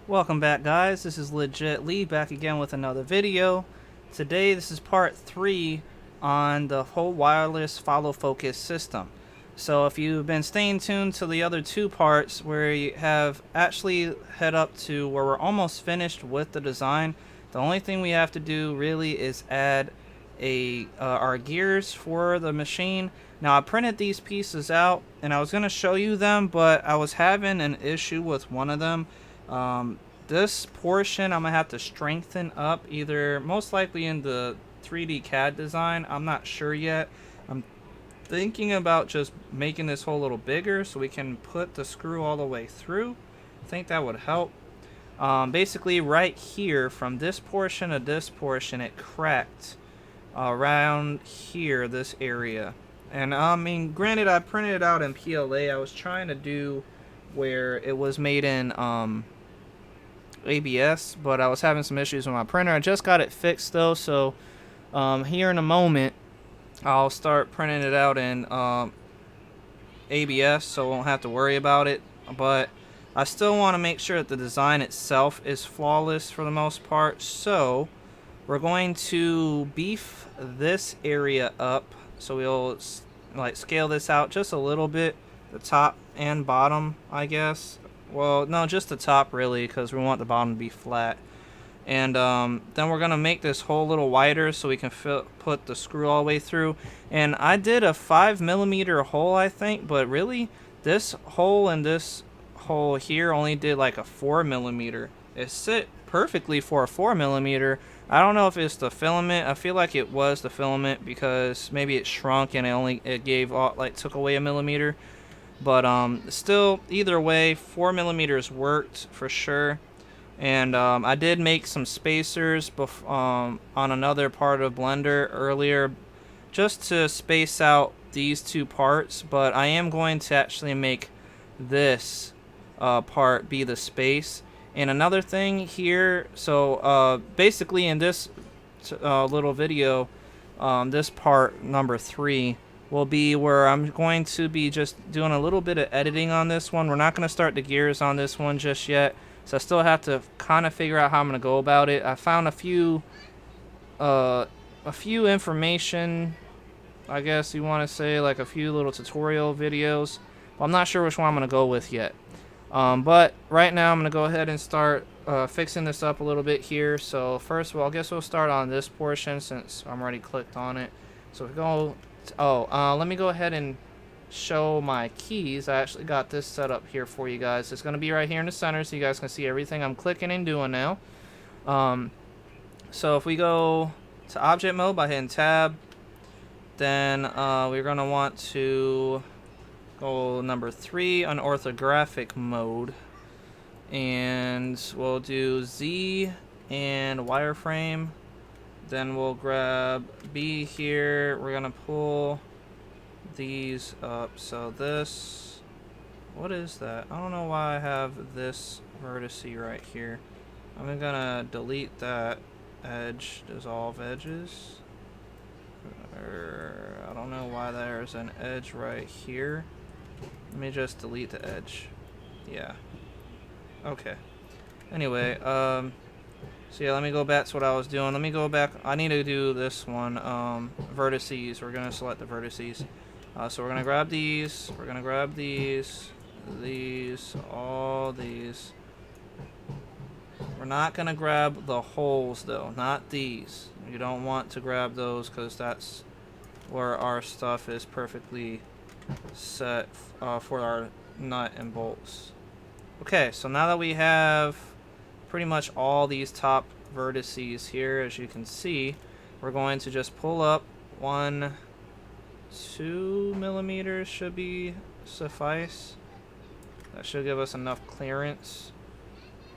Welcome back, guys. This is Legit Lee back again with another video. Today this is part 3 on the whole wireless follow focus system. So if you've been staying tuned to the other two parts where you have actually head up to where we're almost finished with the design, the only thing we have to do really is add our gears for the machine. Now I printed these pieces out and I was going to show you them, but I was having an issue with one of them. This portion I'm gonna have to strengthen up, either most likely in the 3D CAD design. I'm not sure yet. I'm thinking about just making this hole a little bigger so we can put the screw all the way through. I think that would help. Basically right here from this portion to this portion it cracked around here, this area. And I mean, granted, I printed it out in PLA. I was trying to do where it was made in ABS, but I was having some issues with my printer. I just got it fixed though, so here in a moment I'll start printing it out in ABS, so I won't have to worry about it. But I still want to make sure that the design itself is flawless for the most part, so we're going to beef this area up. So we'll like scale this out just a little bit, the top and bottom, I guess. Well, no, just the top really, because we want the bottom to be flat. And then we're going to make this hole a little wider so we can put the screw all the way through. And I did a 5mm hole, I think, but really this hole and this hole here only did like a 4mm. It sit perfectly for a 4mm. I don't know if it's the filament. I feel like it was the filament because maybe it shrunk and it gave like took away a millimeter. But still, either way, 4mm worked for sure. And I did make some spacers on another part of Blender earlier just to space out these two parts. But I am going to actually make this part be the space. And another thing here, so basically in this little video, this part number 3 will be where I'm going to be just doing a little bit of editing on this one. We're not going to start the gears on this one just yet, so I still have to kind of figure out how I'm going to go about it. I found a few information, I guess you want to say, like a few little tutorial videos, but I'm not sure which one I'm going to go with yet. But right now I'm going to go ahead and start fixing this up a little bit here. So first of all, I guess we'll start on this portion since I'm already clicked on it. So if we go, let me go ahead and show my keys. I actually got this set up here for you guys. It's going to be right here in the center so you guys can see everything I'm clicking and doing now. So if we go to object mode by hitting tab, then we're going to want to go number 3 on orthographic mode, and we'll do Z and wireframe. Then we'll grab B here. We're gonna pull these up. So this, what is that? I don't know why I have this vertex right here. I'm gonna delete that edge, dissolve edges. I don't know why there's an edge right here. Let me just delete the edge. Yeah. Okay. Anyway, so yeah, let me go back to what I was doing. Let me go back. I need to do this one. Vertices. We're gonna select the vertices. So we're gonna grab these. We're gonna grab these, all these. We're not gonna grab the holes though, not these. You don't want to grab those because that's where our stuff is perfectly set for our nut and bolts. Okay, so now that we have pretty much all these top vertices here, as you can see, we're going to just pull up 1-2 millimeters should be suffice. That should give us enough clearance.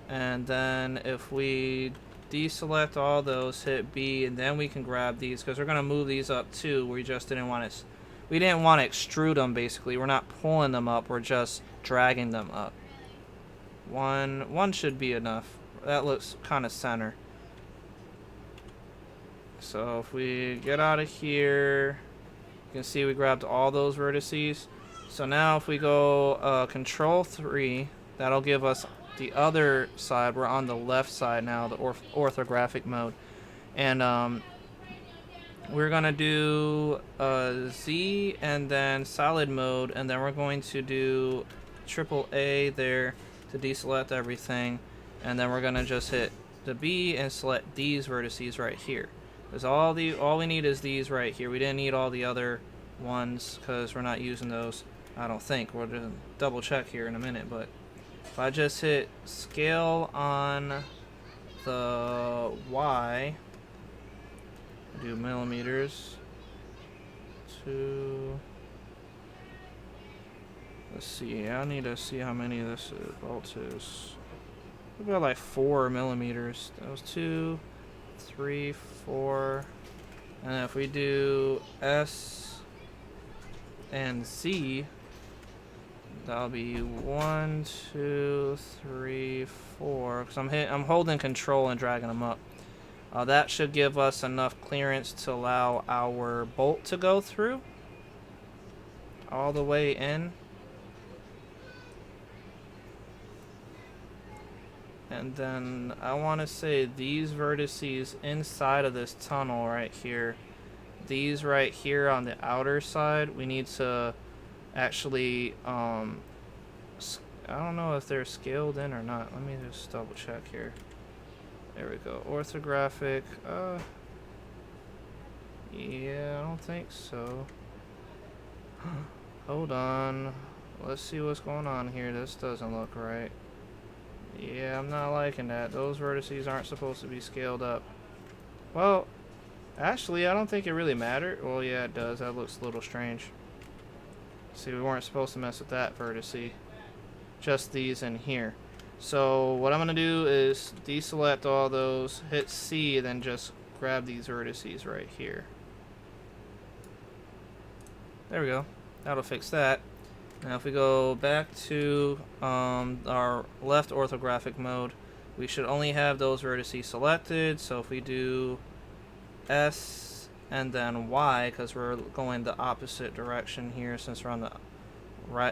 And then if we deselect all those, hit B, and then we can grab these because we're going to move these up too. We just didn't want to extrude them. Basically, we're not pulling them up, we're just dragging them up. One should be enough. That looks kind of center. So if we get out of here, you can see we grabbed all those vertices. So now if we go Control 3, that'll give us the other side. We're on the left side now, the orthographic mode. And we're going to do Z and then solid mode, and then we're going to do triple A there to deselect everything. And then we're going to just hit the B and select these vertices right here. Because all we need is these right here. We didn't need all the other ones because we're not using those, I don't think. We'll just double check here in a minute. But if I just hit scale on the Y, do millimeters to, let's see, I need to see how many this bolt is. About like 4 millimeters. That was 2, 3, 4. And if we do S and Z, that'll be 1, 2, 3, 4. Because I'm holding control and dragging them up. That should give us enough clearance to allow our bolt to go through all the way in. And then I want to say these vertices inside of this tunnel right here, these right here on the outer side, we need to actually, I don't know if they're scaled in or not. Let me just double check here. There we go. Orthographic. Yeah, I don't think so. Hold on. Let's see what's going on here. This doesn't look right. Yeah, I'm not liking that. Those vertices aren't supposed to be scaled up. Well, actually, I don't think it really mattered. Well, yeah, it does. That looks a little strange. See, we weren't supposed to mess with that vertice. Just these in here. So what I'm going to do is deselect all those, hit C, then just grab these vertices right here. There we go. That'll fix that. Now if we go back to our left orthographic mode, we should only have those vertices selected. So if we do S and then Y, because we're going the opposite direction here since we're on the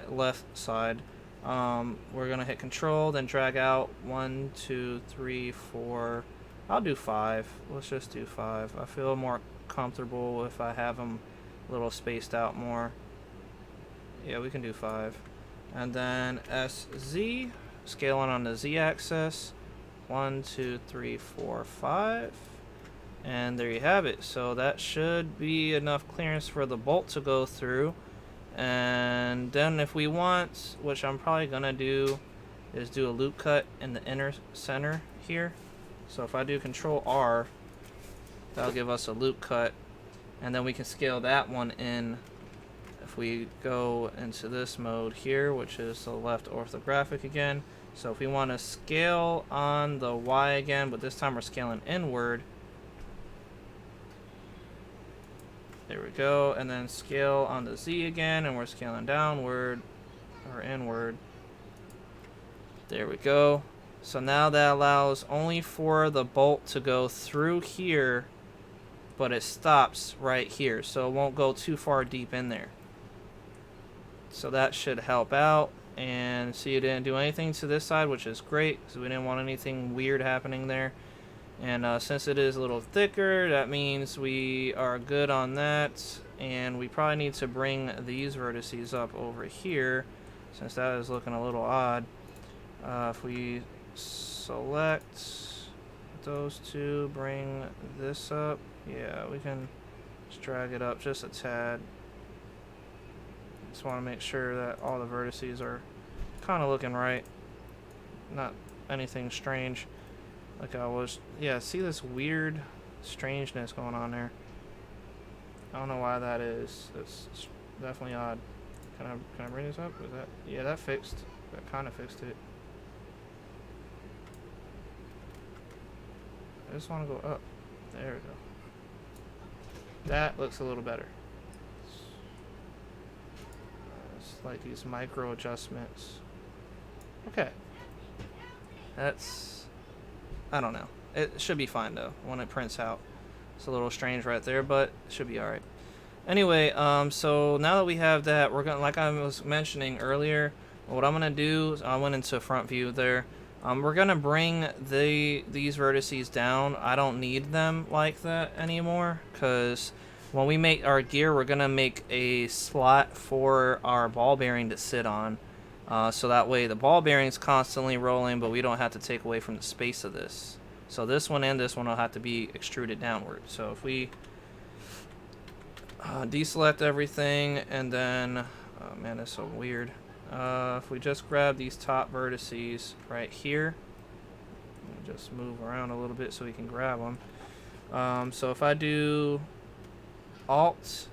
left side, we're going to hit Control, then drag out 1, 2, 3, 4. I'll do 5. Let's just do 5. I feel more comfortable if I have them a little spaced out more. Yeah, we can do 5. And then SZ, scaling on the Z axis. 1, 2, 3, 4, 5. And there you have it. So that should be enough clearance for the bolt to go through. And then if we want, which I'm probably going to do, is do a loop cut in the inner center here. So if I do Control R, that'll give us a loop cut. And then we can scale that one in. If we go into this mode here, which is the left orthographic again. So if we want to scale on the Y again, but this time we're scaling inward. There we go. And then scale on the Z again, and we're scaling downward or inward. There we go. So now that allows only for the bolt to go through here, but it stops right here. So it won't go too far deep in there. So that should help out. And see, it didn't do anything to this side, which is great, because we didn't want anything weird happening there. And since it is a little thicker, that means we are good on that. And we probably need to bring these vertices up over here, since that is looking a little odd. If we select those two, bring this up. Yeah, we can just drag it up just a tad. Just want to make sure that all the vertices are kind of looking right. Not anything strange. Like I was, yeah, see this weird strangeness going on there. I don't know why that is. It's definitely odd. Can I bring this up? Is that, yeah, that fixed. That kind of fixed it. I just want to go up. There we go. That looks a little better. It's like these micro adjustments. Okay. That's, I don't know. It should be fine though when it prints out. It's a little strange right there, but it should be alright. Anyway, so now that we have that, we're gonna, like I was mentioning earlier, what I'm gonna do is I went into front view there. We're gonna bring these vertices down. I don't need them like that anymore, because when we make our gear, we're gonna make a slot for our ball bearing to sit on. So that way the ball bearing's constantly rolling, but we don't have to take away from the space of this. So this one and this one will have to be extruded downward. So if we deselect everything, and then, oh man, that's so weird. If we just grab these top vertices right here, just move around a little bit so we can grab them. So if I do Alt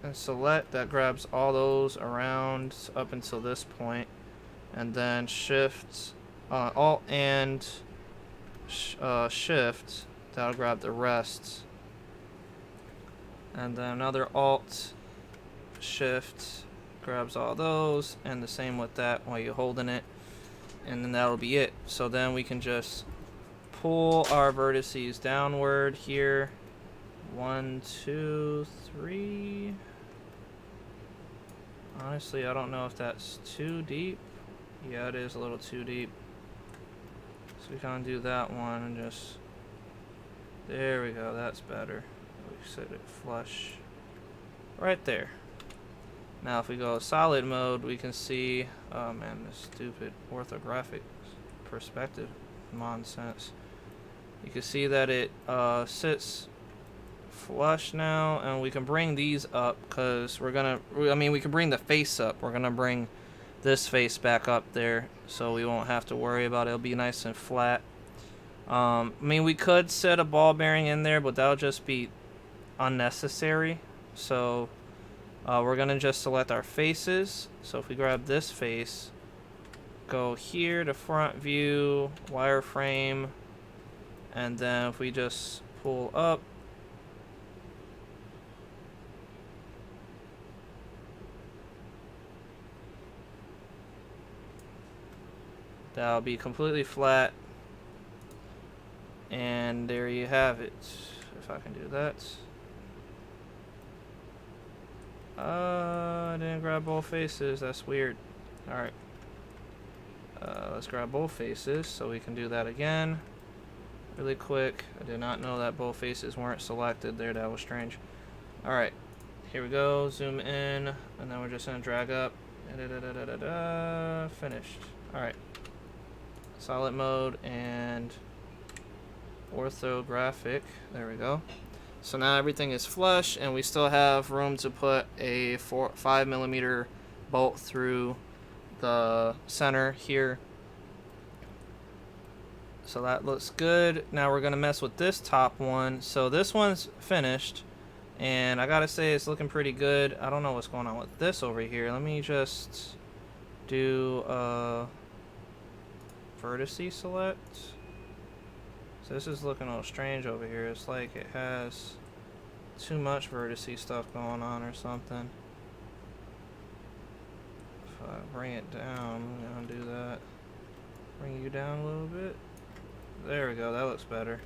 and select, that grabs all those around up until this point, and then Shift, Alt and Shift, that'll grab the rest, and then another Alt, Shift grabs all those, and the same with that while you're holding it, and then that'll be it. So then we can just pull our vertices downward here. 1, 2, 3. Honestly, I don't know if that's too deep. Yeah, it is a little too deep. So we kind of do that one and just, there we go, that's better. We set it flush right there. Now if we go solid mode, we can see, oh man, this stupid orthographic perspective nonsense. You can see that it sits flush now, and we can bring these up because we're gonna, we can bring the face up. We're gonna bring this face back up there so we won't have to worry about it. It'll be nice and flat. We could set a ball bearing in there, but that'll just be unnecessary. So we're gonna just select our faces. So if we grab this face, go here to front view, wireframe, and then if we just pull up, that'll be completely flat, and there you have it. If I can do that. I didn't grab both faces. That's weird. Alright. Let's grab both faces so we can do that again. Really quick. I did not know that both faces weren't selected there. That was strange. Alright. Here we go. Zoom in. And then we're just going to drag up. Finished. Alright. Solid mode and orthographic. There we go. So now everything is flush, and we still have room to put a 5mm bolt through the center here. So that looks good. Now we're gonna mess with this top one. So this one's finished, and I gotta say it's looking pretty good. I don't know what's going on with this over here. Let me just do vertice select. So this is looking a little strange over here. It's like it has too much vertice stuff going on or something. If I bring it down, I'm gonna do that. Bring you down a little bit. There we go, that looks better.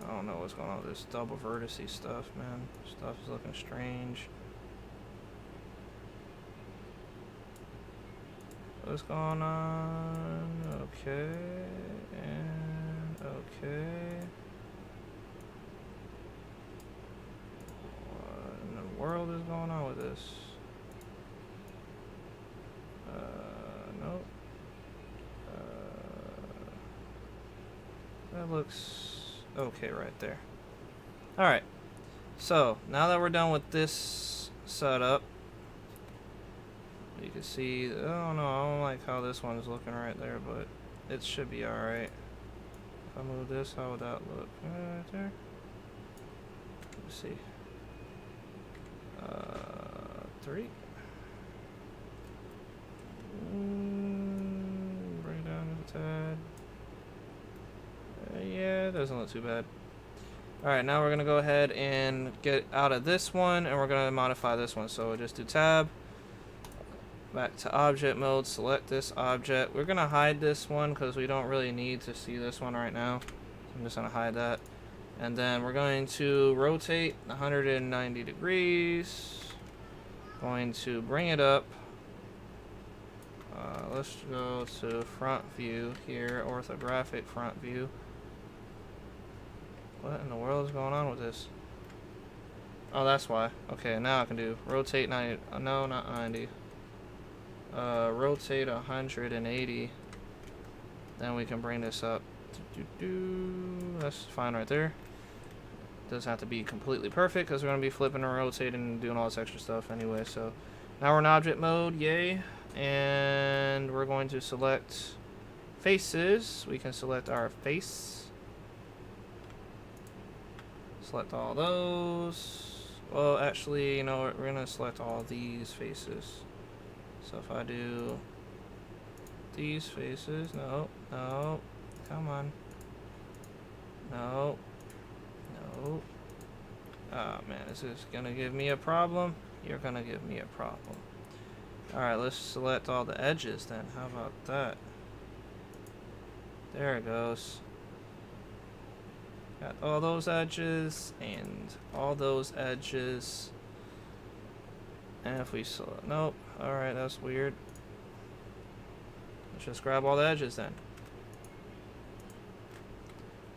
I don't know what's going on with this double vertice stuff, man. Stuff is looking strange. What's going on? Okay, and okay. What in the world is going on with this? Nope. That looks okay right there. Alright, so now that we're done with this setup, you can see, oh no, I don't like how this one is looking right there, but it should be alright. If I move this, how would that look? Right there? Let's see. 3. Bring it down just a tad. Yeah, it doesn't look too bad. Alright, now we're going to go ahead and get out of this one, and we're going to modify this one. So we'll just do tab, back to object mode, select this object. We're going to hide this one because we don't really need to see this one right now. So I'm just going to hide that. And then we're going to rotate 190 degrees. Going to bring it up let's go to front view here, orthographic front view. What in the world is going on with this? Oh, that's why. Okay, now I can do rotate 90. No, not 90. Rotate 180. Then we can bring this up. That's fine right there. Doesn't have to be completely perfect because we're going to be flipping and rotating and doing all this extra stuff anyway. So now we're in object mode, yay. And we're going to select faces. We can select our face. Select all those. Well, actually, you know what? We're going to select all these faces. So if I do these faces, no, come on. No. Oh man, is this gonna give me a problem? You're gonna give me a problem. Alright, let's select all the edges then. How about that? There it goes. Got all those edges and all those edges. And if we select, nope. Alright, that's weird. Let's just grab all the edges then.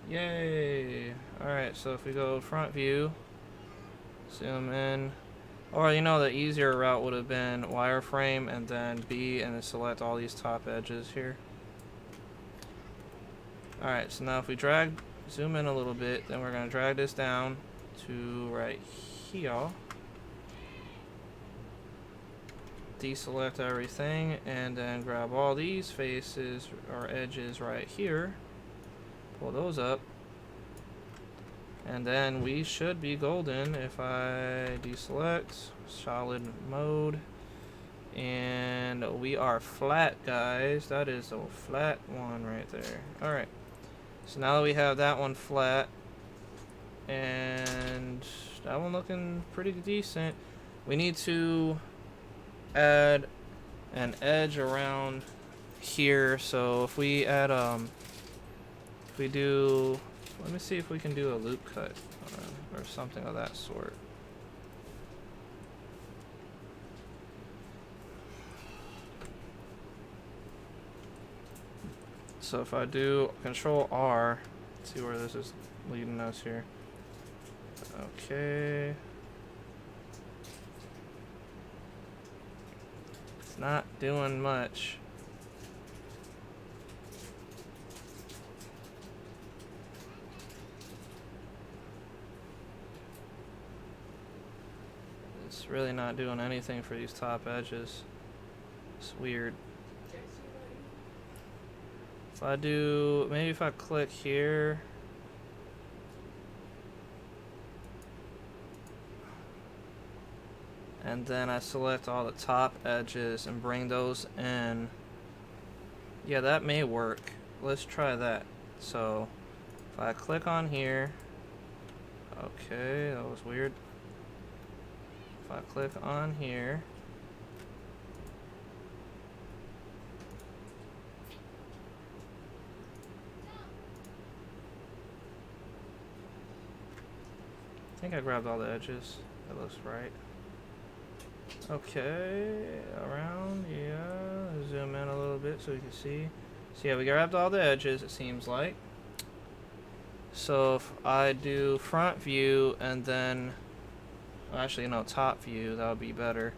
Yay! Alright, so if we go front view, zoom in, or you know, the easier route would have been wireframe and then B and then select all these top edges here. Alright, so now if we zoom in a little bit, then we're going to drag this down to right here. Deselect everything and then grab all these faces or edges right here. Pull those up. And then we should be golden if I deselect solid mode. And we are flat, guys. That is a flat one right there. Alright. So now that we have that one flat and that one looking pretty decent, we need to add an edge around here. So if we add if we do, let me see if we can do a loop cut or something of that sort. So if I do Control R, let's see where this is leading us here. Okay. It's not doing much. It's really not doing anything for these top edges. It's weird. If I do, maybe if I click here. And then I select all the top edges and bring those in. Yeah, that may work. Let's try that. So, if I click on here. Okay, that was weird. If I click on here. I think I grabbed all the edges. That looks right. Okay, around, yeah. Zoom in a little bit so we can see. So yeah, we grabbed all the edges, it seems like. So if I do front view and then, actually no, top view, that would be better.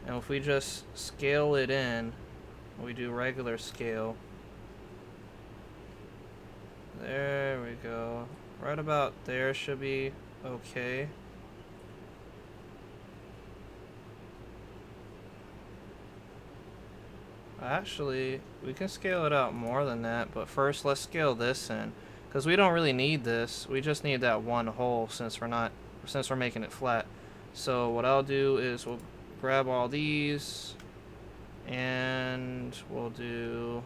And if we just scale it in, we do regular scale. There we go. Right about there should be okay. Actually, we can scale it out more than that, but first let's scale this in, because we don't really need this. We just need that one hole since we're making it flat. So what I'll do is we'll grab all these and we'll do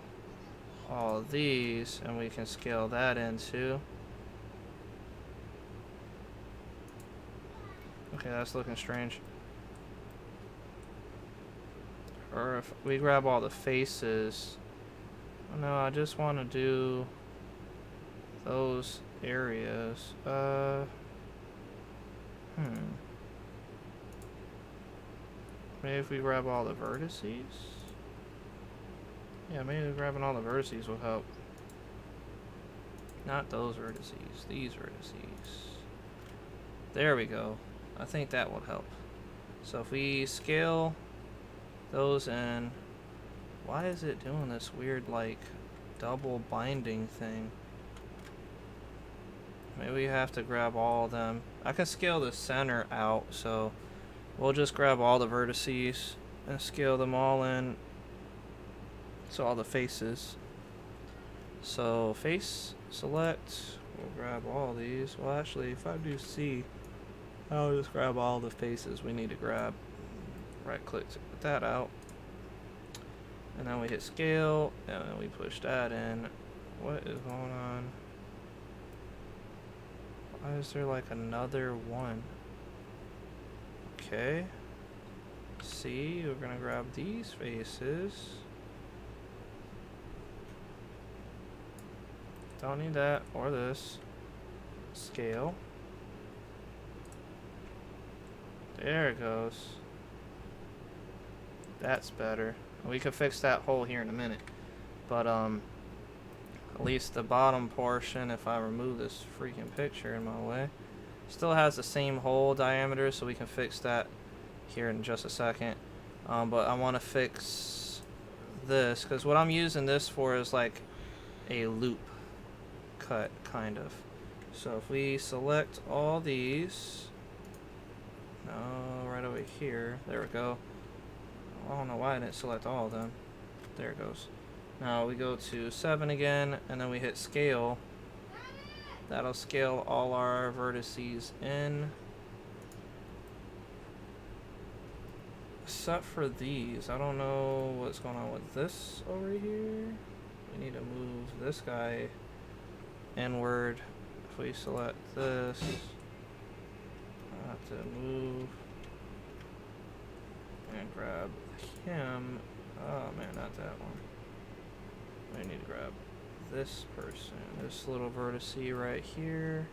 all of these and we can scale that in too. Okay, that's looking strange. Or if we grab all the faces. Oh, no, I just want to do those areas. Maybe if we grab all the vertices. Yeah, maybe grabbing all the vertices will help. Not those vertices, these vertices. There we go. I think that would help. So if we scale those in, why is it doing this weird like double binding thing? Maybe we have to grab all of them. I can scale the center out, so we'll just grab all the vertices and scale them all in. So all the faces. So face select, we'll grab all these. Well, actually, if I do C, I'll just grab all the faces we need to grab. Right click to put that out. And then we hit scale, and then we push that in. What is going on? Why is there like another one? Okay. C, we're gonna grab these faces. Don't need that or this. Scale. There it goes. That's better. We could fix that hole here in a minute. But at least the bottom portion, if I remove this freaking picture in my way, still has the same hole diameter, so we can fix that here in just a second. But I want to fix this, because what I'm using this for is like a loop cut, kind of. So if we select all these, no, right over here, there we go. I don't know why I didn't select all of them. There it goes. Now we go to 7 again, and then we hit scale. That'll scale all our vertices in. Except for these. I don't know what's going on with this over here. We need to move this guy inward. If we select this, I have to move and grab him. Oh man, not that one. I need to grab this person, this little vertex right here.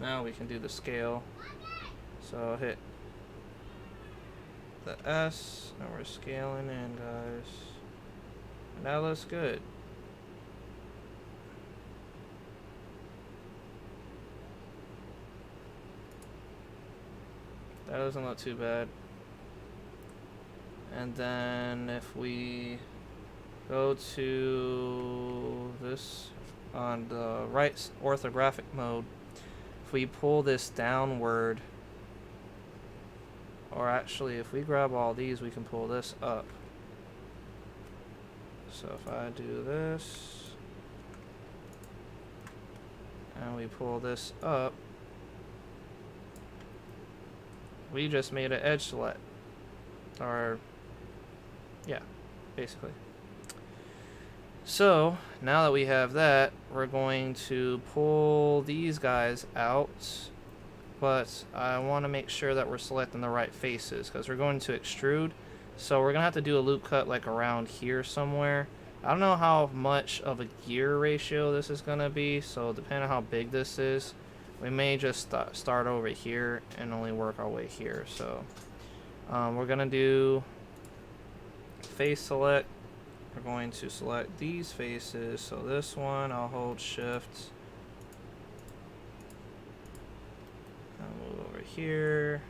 Now we can do the scale. So I'll hit the S, and we're scaling in, guys. And that looks good. That doesn't look too bad. And then if we go to this on the right orthographic mode, if we pull this downward, or actually if we grab all these, we can pull this up. So if I do this and we pull this up, we just made an edge select. Or yeah, basically. So now that we have that, we're going to pull these guys out, but I want to make sure that we're selecting the right faces, because we're going to extrude. So we're gonna have to do a loop cut like around here somewhere. I don't know how much of a gear ratio this is gonna be, so depending on how big this is, we may just start over here and only work our way here. So we're gonna do face select. We're going to select these faces. So this one, I'll hold shift. I'll move over here.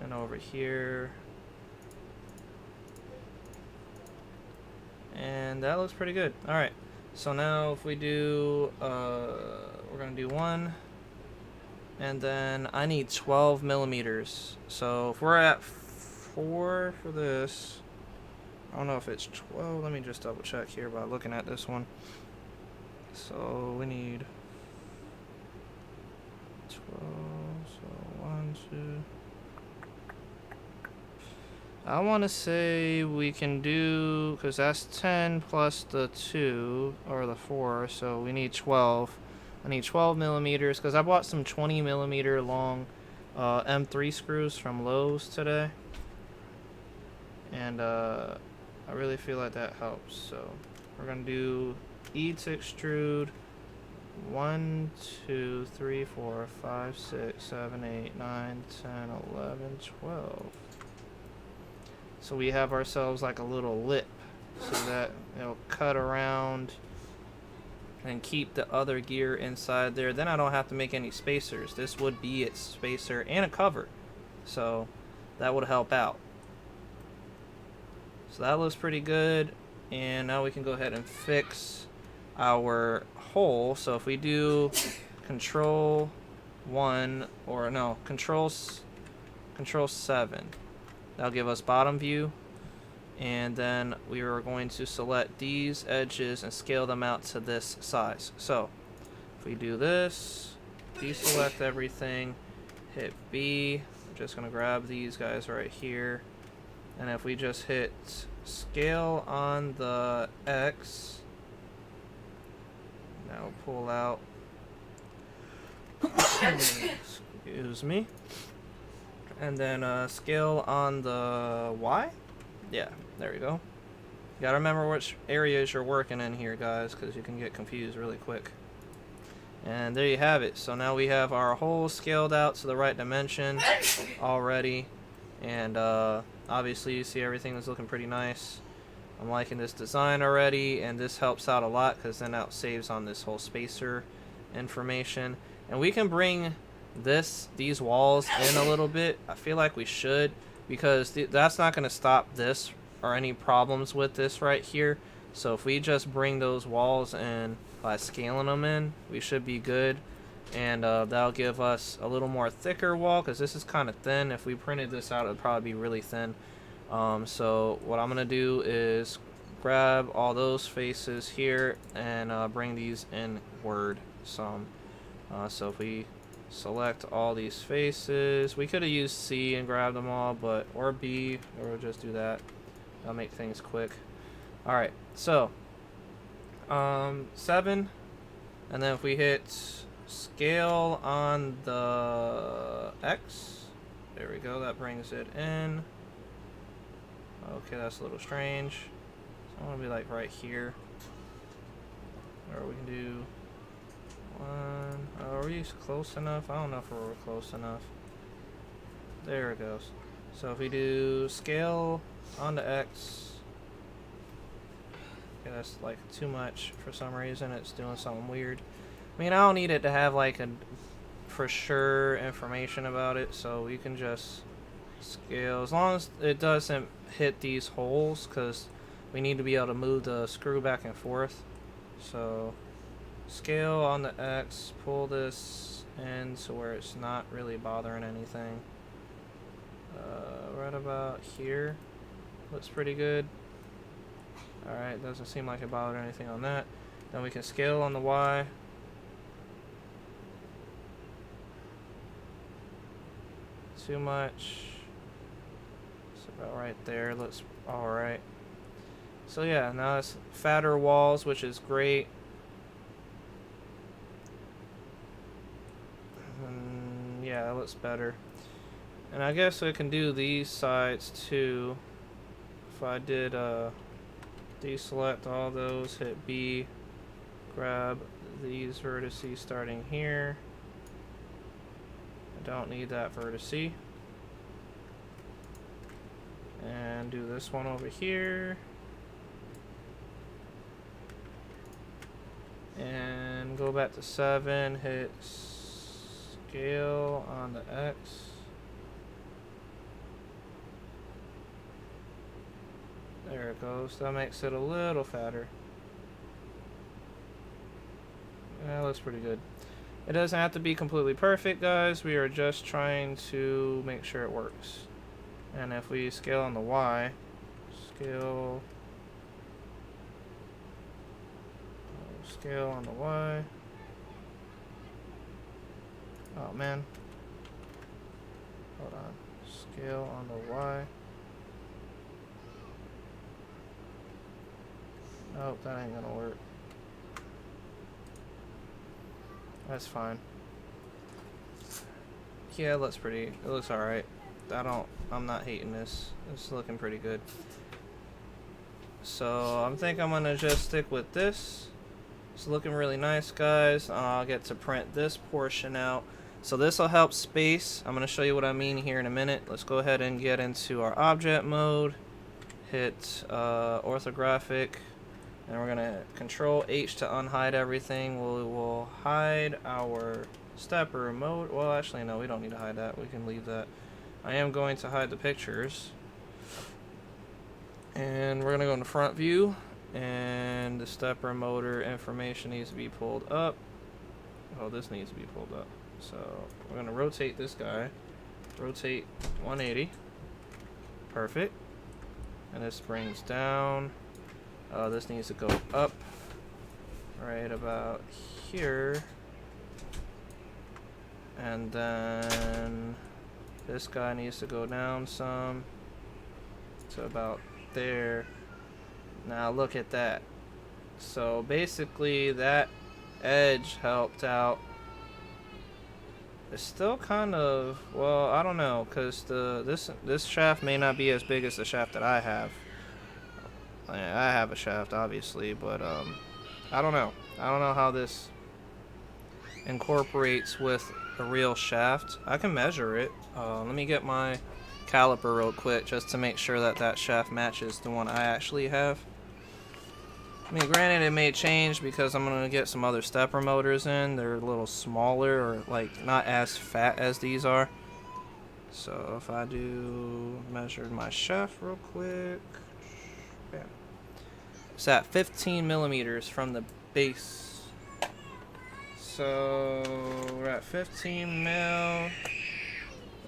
And over here. And that looks pretty good. Alright, so now if we do, we're going to do 1. And then I need 12 millimeters. So if we're at 4 for this, I don't know if it's 12. Let me just double check here by looking at this one. So we need 12. So 1, 2. I want to say we can do, because that's 10 plus the 2, or the 4, so we need 12. I need 12 millimeters, because I bought some 20 millimeter long M3 screws from Lowe's today. And I really feel like that helps. So we're going to do E to extrude, 1, 2, 3, 4, 5, 6, 7, 8, 9, 10, 11, 12. So we have ourselves like a little lip so that it'll cut around and keep the other gear inside there. Then I don't have to make any spacers. This would be its spacer and a cover. So that would help out. So that looks pretty good. And now we can go ahead and fix our hole. So if we do control 1 or no, control 7, that'll give us bottom view. And then we are going to select these edges and scale them out to this size. So if we do this, deselect everything, hit B, I'm just going to grab these guys right here. And if we just hit scale on the X, now pull out, excuse me, and then scale on the Y. Yeah, there we go. You gotta remember which areas you're working in here, guys, because you can get confused really quick. And there you have it. So now we have our hole scaled out to the right dimension already. And obviously you see everything is looking pretty nice. I'm liking this design already, and this helps out a lot because then that saves on this whole spacer information. And we can bring these walls in a little bit. I feel like we should, because that's not going to stop this or any problems with this right here. So if we just bring those walls in by scaling them in, we should be good. And that'll give us a little more thicker wall, because this is kind of thin. If we printed this out, it would probably be really thin. So what I'm going to do is grab all those faces here and bring these inward some. So if we select all these faces, we could have used C and grabbed them all, but or B, or we'll just do that. That'll make things quick. Alright, so 7, and then if we hit scale on the X, there we go, that brings it in. Okay, that's a little strange. So I want to be like right here, or we can do 1. Are we close enough? I don't know if we're close enough. There it goes. So if we do scale on the X, okay, that's like too much for some reason. It's doing something weird. I mean, I don't need it to have like a for sure information about it, so you can just scale as long as it doesn't hit these holes, because we need to be able to move the screw back and forth. So scale on the X, pull this in to where it's not really bothering anything. Right about here looks pretty good. Alright, doesn't seem like it bothered anything on that. Then we can scale on the Y. Too much. It's about right there. Looks alright. So yeah, now it's fatter walls, which is great. Yeah, that looks better. And I guess I can do these sides too. If I did deselect all those, hit B, grab these vertices starting here. I don't need that vertice. And do this one over here. And go back to 7, hit scale on the X. There it goes. That makes it a little fatter. That looks pretty good. It doesn't have to be completely perfect, guys. We are just trying to make sure it works. And if we scale on the Y, scale on the Y. Oh man. Hold on. Scale on the Y. Nope, that ain't gonna work. That's fine. Yeah, it looks pretty. It looks alright. I'm not hating this. It's looking pretty good. So I think I'm gonna just stick with this. It's looking really nice, guys. I'll get to print this portion out. So this will help space. I'm going to show you what I mean here in a minute. Let's go ahead and get into our object mode. Hit orthographic. And we're going to Control H to unhide everything. We'll hide our stepper mode. Well, actually, no, we don't need to hide that. We can leave that. I am going to hide the pictures. And we're going to go into front view. And the stepper motor information needs to be pulled up. Oh, this needs to be pulled up. So we're going to rotate this guy. Rotate 180. Perfect. And this brings down. This needs to go up right about here. And then this guy needs to go down some to about there. Now look at that. So basically that edge helped out. It's still kind of, well, I don't know, because this shaft may not be as big as the shaft that I have. I have a shaft, obviously, but I don't know. I don't know how this incorporates with a real shaft. I can measure it. Let me get my caliper real quick just to make sure that that shaft matches the one I actually have. I mean, granted, it may change because I'm going to get some other stepper motors in. They're a little smaller, or like not as fat as these are. So if I do measure my shaft real quick, bam. It's at 15 millimeters from the base. So we're at 15 mil.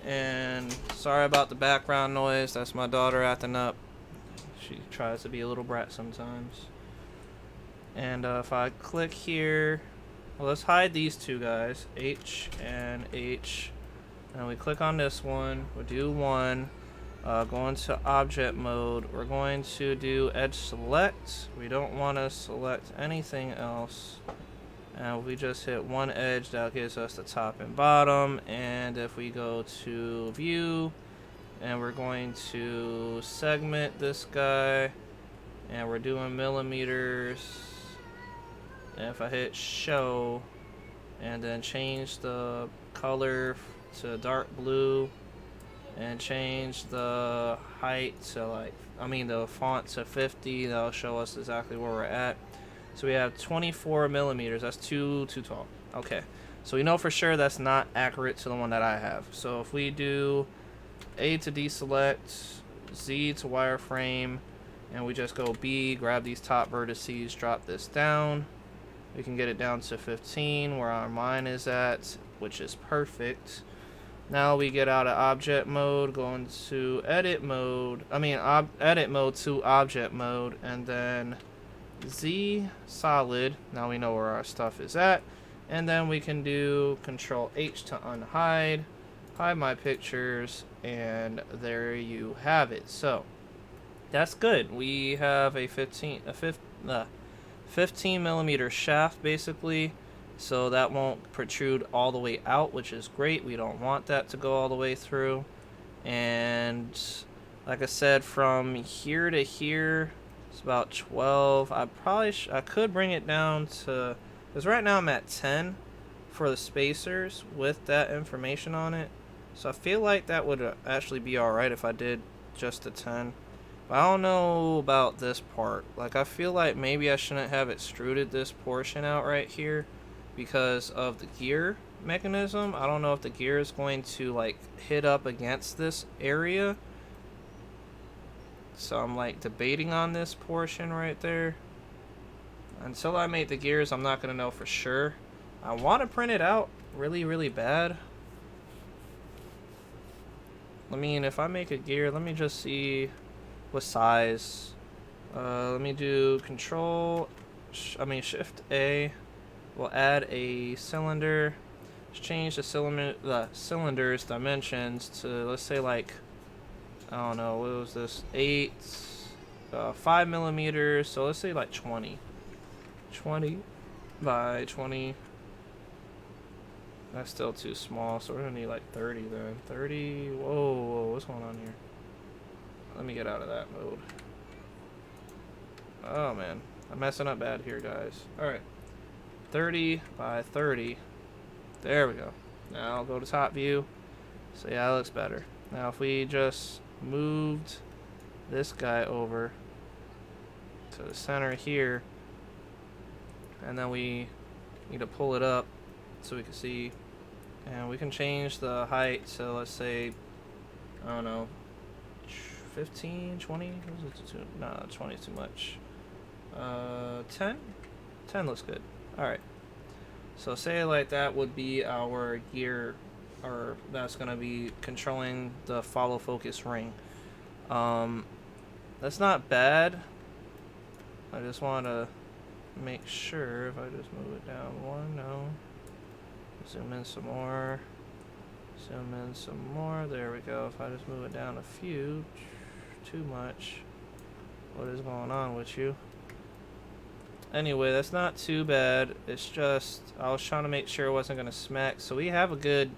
And sorry about the background noise. That's my daughter acting up. She tries to be a little brat sometimes. And if I click here, well, let's hide these two guys, H and H. And we click on this one. We'll do one. Go into object mode. We're going to do edge select. We don't want to select anything else. And we just hit one edge, that gives us the top and bottom. And if we go to view, and we're going to segment this guy, and we're doing millimeters. And if I hit show, and then change the color to dark blue, and change the height to the font to 50, that'll show us exactly where we're at. So we have 24 millimeters. That's too tall. Okay. So we know for sure that's not accurate to the one that I have. So if we do A to deselect, Z to wireframe, and we just go B, grab these top vertices, drop this down. We can get it down to 15, where our mine is at, which is perfect. Now we get out of object mode, go into edit mode. Edit mode to object mode, and then Z solid. Now we know where our stuff is at, and then we can do Control H to unhide, hide my pictures, and there you have it. So that's good. We have a 15 millimeter shaft basically, so that won't protrude all the way out, which is great. We don't want that to go all the way through. And like I said, from here to here, it's about 12. I could bring it down to, because right now I'm at 10 for the spacers with that information on it. So I feel like that would actually be alright if I did just a 10. But I don't know about this part. Like, I feel like maybe I shouldn't have extruded this portion out right here because of the gear mechanism. I don't know if the gear is going to like hit up against this area. So I'm like debating on this portion right there. Until I make the gears, I'm not going to know for sure. I want to print it out really bad. I mean, if I make a gear, let me just see what size. Let me do Shift A. We'll add a cylinder. Let's change the cylinder's dimensions to, let's say, like, I don't know, what was this? 5 millimeters. So let's say like 20 by 20. That's still too small, so we're gonna need like 30 then. 30. Whoa, what's going on here? Let me get out of that mode. Oh man, I'm messing up bad here, guys. Alright. 30 by 30. There we go. Now I'll go to top view. So yeah, that looks better. Now if we just moved this guy over to the center here, and then we need to pull it up so we can see, and we can change the height. So let's say, I don't know, 15, 20? No, 20 is too much. 10? 10 looks good. Alright. So say like that would be our gear, or that's going to be controlling the follow focus ring. That's not bad. I just want to make sure if I just move it down one, no. Zoom in some more. Zoom in some more. There we go. If I just move it down a few, too much. What is going on with you? Anyway, that's not too bad. It's just I was trying to make sure it wasn't going to smack. So we have a good,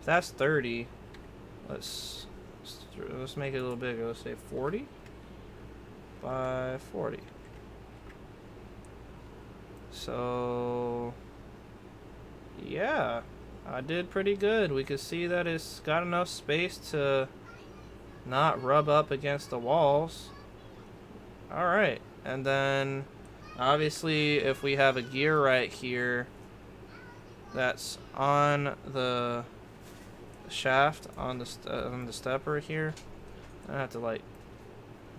if that's 30, let's make it a little bigger. Let's say 40 by 40. So yeah, I did pretty good. We could see that it's got enough space to not rub up against the walls. Alright, and then obviously if we have a gear right here that's on the shaft, on the stepper here, I have to like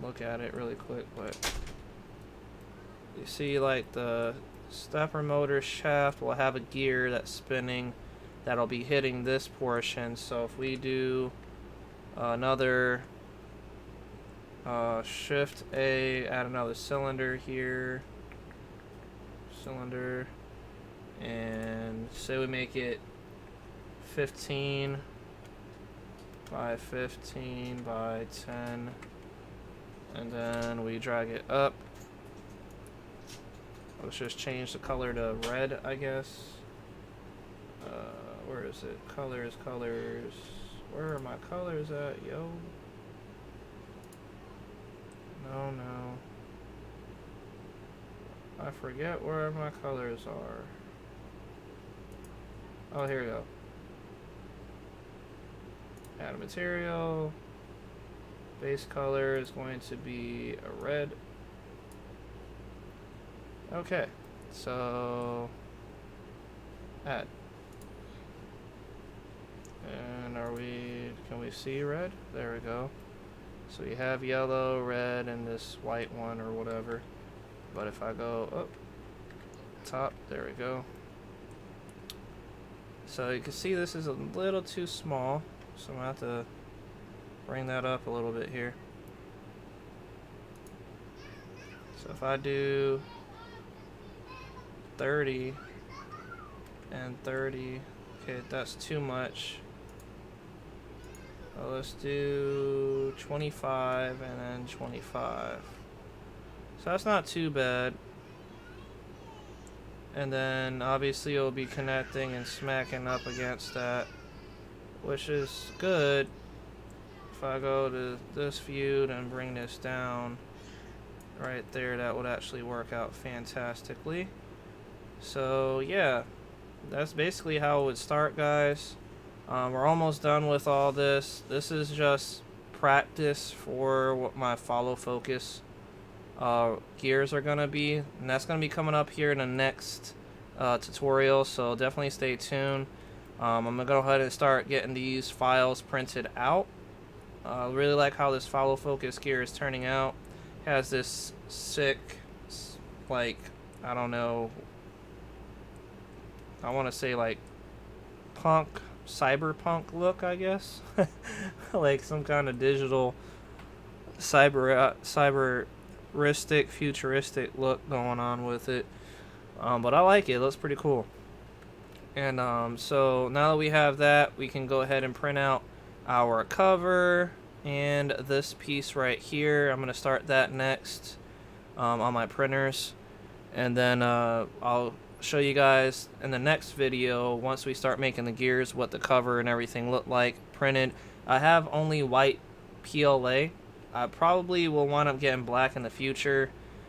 look at it really quick, but you see like the stepper motor shaft will have a gear that's spinning that'll be hitting this portion. So if we do another shift A, add another cylinder here, cylinder, and say we make it 15 by 15 by 10, and then we drag it up. Let's just change the color to red, I guess. Where is it? Colors, colors. Where are my colors at, yo? No, no. I forget where my colors are. Oh, here we go. Add a material. Base color is going to be a red. Okay, so add. And can we see red? There we go. So we have yellow, red, and this white one or whatever. But if I go up top, there we go. So you can see this is a little too small, so I'm gonna have to bring that up a little bit here. So if I do 30 and 30, okay, that's too much. Let's do 25 and then 25. So that's not too bad. And then obviously it'll be connecting and smacking up against that, which is good. If I go to this view and bring this down right there, that would actually work out fantastically. So yeah, that's basically how it would start, guys. We're almost done with all this. This is just practice for what my follow focus gears are gonna be, and that's gonna be coming up here in the next tutorial, so definitely stay tuned. I'm gonna go ahead and start getting these files printed out. I really like how this follow focus gear is turning out. It has this sick, like, I don't know, I want to say like cyberpunk look, I guess. Like some kind of digital cyberistic, futuristic look going on with it. But I like it. It looks pretty cool. And so now that we have that, we can go ahead and print out our cover and this piece right here. I'm going to start that next on my printers. And then I'll show you guys in the next video, once we start making the gears, what the cover and everything look like printed. I have only white PLA. I probably will wind up getting black in the future.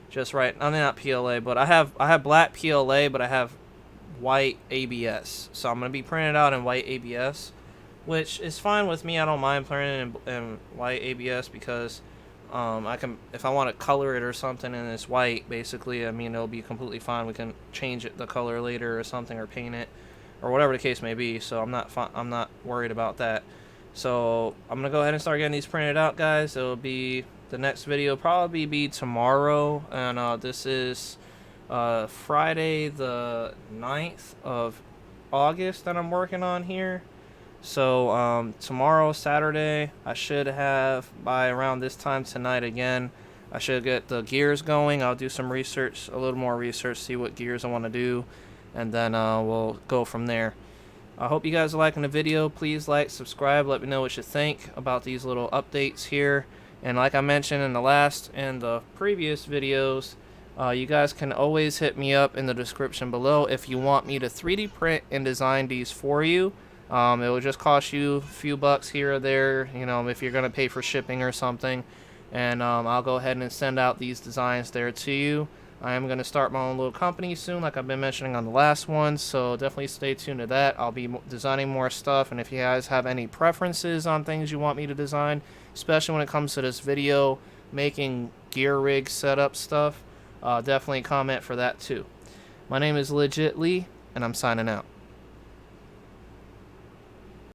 Just right, I mean, not PLA, but I have black PLA, but I have white ABS. So I'm going to be printing it out in white ABS, which is fine with me. I don't mind printing in white ABS because I can, if I want to color it or something and it's white, basically, I mean, it'll be completely fine. We can change the color later or something, or paint it, or whatever the case may be. So I'm not worried about that. So I'm gonna go ahead and start getting these printed out, guys. It'll be the next video, probably be tomorrow, and this is Friday the 9th of August that I'm working on here. So tomorrow, Saturday, I should have, by around this time tonight again, I should get the gears going. I'll do some research, a little more research, see what gears I want to do, and then we'll go from there. I hope you guys are liking the video. Please like, subscribe, let me know what you think about these little updates here. And like I mentioned in the previous videos, you guys can always hit me up in the description below if you want me to 3D print and design these for you. It will just cost you a few bucks here or there, you know, if you're going to pay for shipping or something. And I'll go ahead and send out these designs there to you. I am going to start my own little company soon, like I've been mentioning on the last one, so definitely stay tuned to that. I'll be designing more stuff, and if you guys have any preferences on things you want me to design, especially when it comes to this video, making gear rig setup stuff, definitely comment for that too. My name is Legit Lee, and I'm signing out.